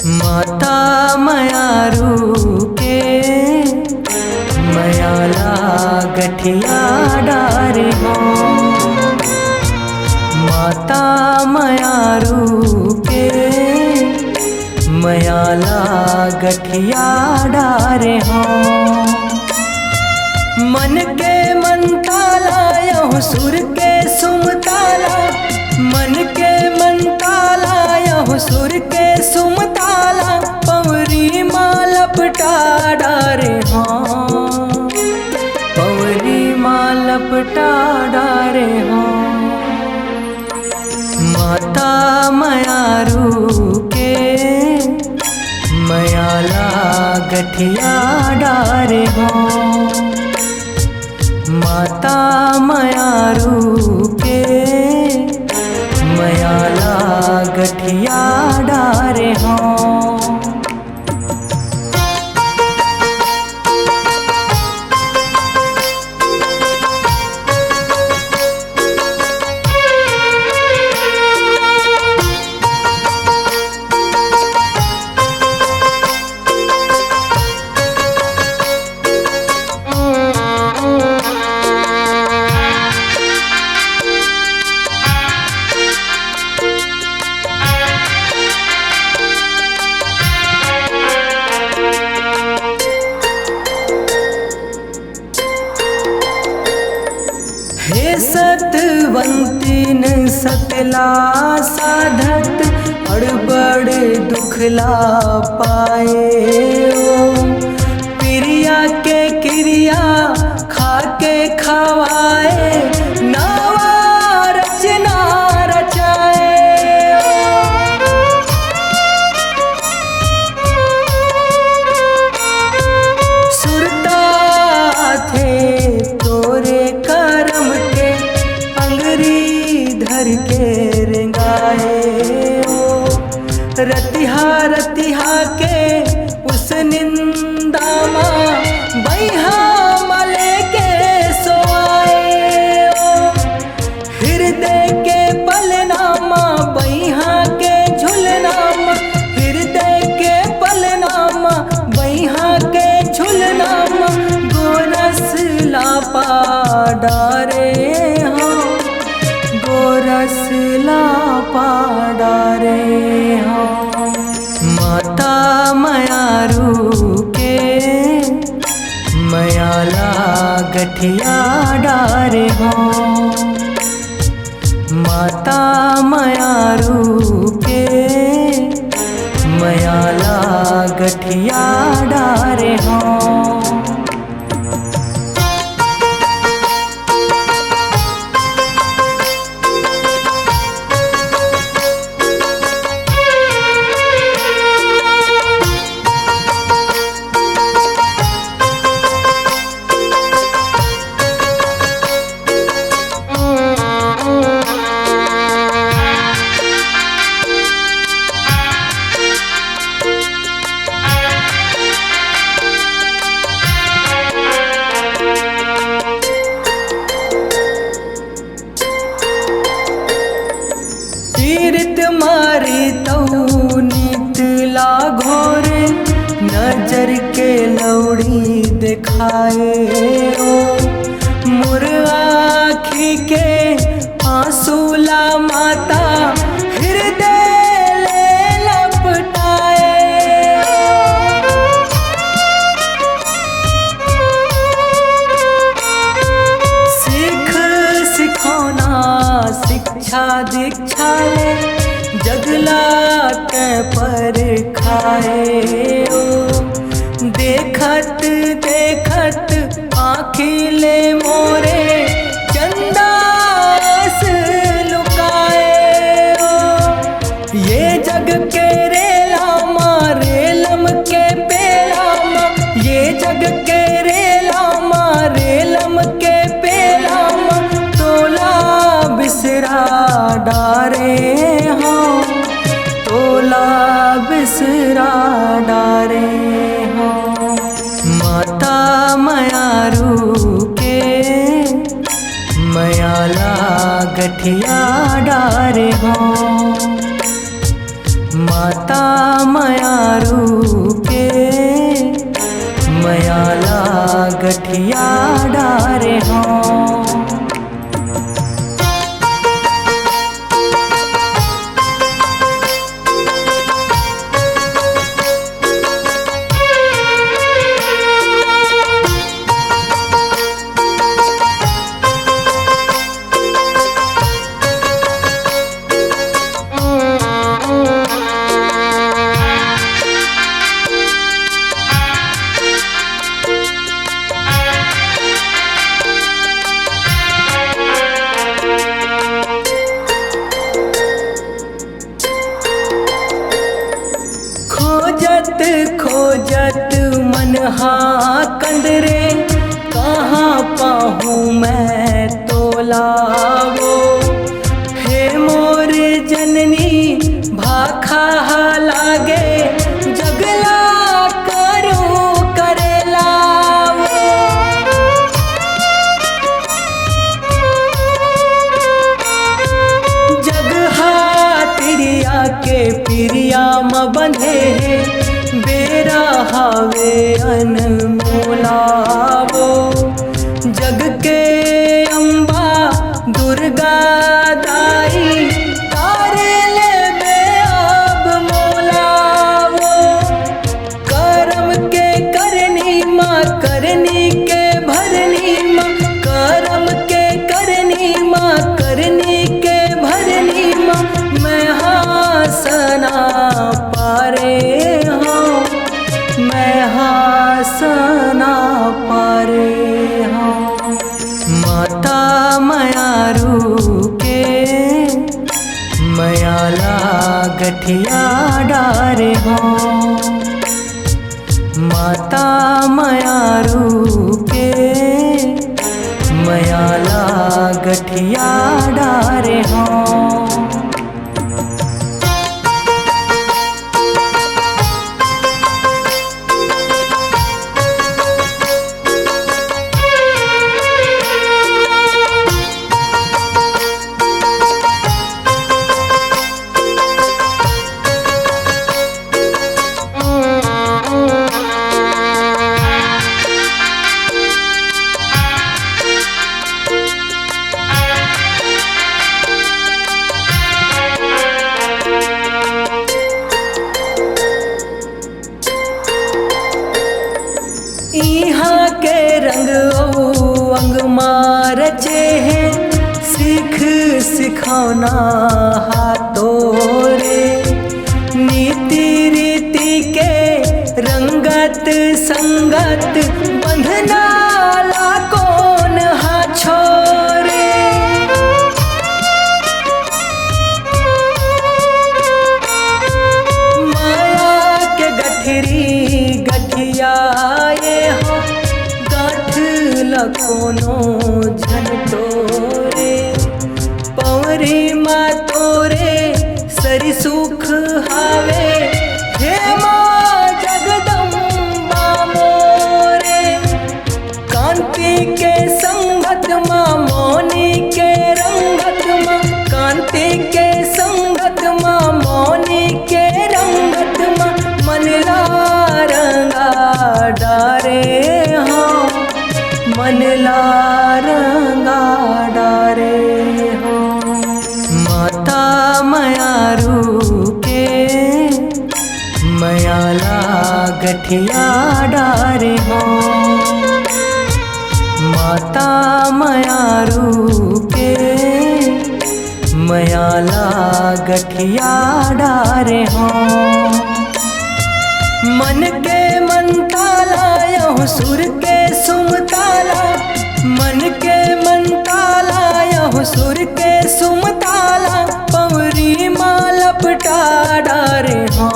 माता मयारू के मयाला गठिया डारे हो। माता मयारू के मयाला गठिया डारे हो। मन के मंताला यहु सुर के सुमताला, मन के मंताला यहु सुर के सुमताला, पवरी मालपटा डारे हों, पवरी मालपटा डारे हों। माता मयारू के मयाला गठिया डारे हों। माता मयारू के मयाला गठिया डारे हों। हे सतवंतिन सकला साधत, अड़बड़ दुखला पाए ओ। प्रिया के क्रिया खाके खवाए, नवा रचना रचाए ओ। सुरता थे तोरे करम के, अंगरी धर के रेंगाए ओ। रतिहा रतिहा के उस निंदा माँ, बैहा मले के सोआए ओ। हृदय के पलनामा बैहा के झुलनामा, हृदय के पलनामा बैहा के झुलनामा, गोरस लापा डारे हों, गोरस लापा डारे हों। माता मयारू के मयाला गठिया डारे हों। माता मयारू के मयाला गठिया डारे हों। तीरथ मारी तऊ नीत घोरे, नजर के लौड़ी दिखाए ओ। मुर आँखी के आंसूला माता, हृदय ले लपटाए ओ। सीख सिखौना शिक्षा दीक्षा ले, जगला के पर खाए ओ। देखत देखत आँखी ले मोरे, चंदास गठिया डारे हो। माता मायारू के मयाला गठिया डारे हो। खोजत खोजत मन हाकंड रे, कहाँ पाहूँ मैं तोलावो। हे मोर जननी भाखा लागे, जगला करो करेलावो। जगहा तिरिया के पिरिया म बंधे, बेरा हावे अनमोलावो। जग के अम्बा दुर्गा दाई, तारे ले बे अब मोलावो। करम के करनी माँ, करनी के भरनी माँ, करम के करनी माँ, करनी के भरनी माँ। मैं हासना पारे हूँ, मैं हासना पारे हूँ। माता मायारू के मयाला गठिया डारे हो। माता मायारू के मयाला गठिया डारे हो। इहाँ के रंग अंग मारचे हैं, सीख सिखौना हाथों रे। नीति रीति के रंगत संगत, बंधना ला कौन हा छोरे। माया के गठरी गठिया ये हो, गाठ लकोनो झन तोरे। पवरी माँ तोरे सरी सुख हावे, हे माँ जगदम्बा मोरे। कांति के संगत माँ, मौनी के रंगत माँ, कांति के संगत माँ, मौनी के रंगत माँ। मन ला रंगा डारे हो, मन ला रंगा डारे हो। माता मायारू के मयाला गठिया डारे हो। माता मायारू के मयाला गठिया डारे हो। मन के मंताला यहु सुर के सुमताला, मन के मंताला यहु सुर के सुमताला। पवरी माँ लपटा डारे हो,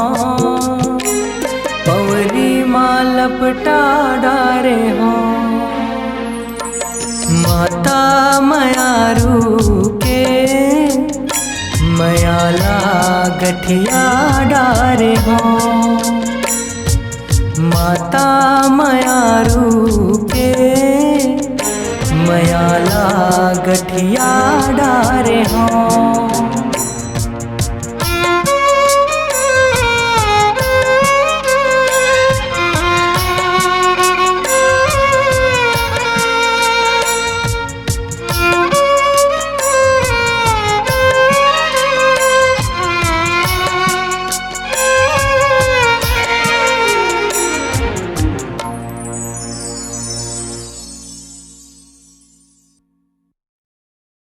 पवरी माँ लपटा डारे हो। माता मायारू के मयाला गठिया डारे हो। माता मायारू के मयाला गठिया डारे रे हाँ।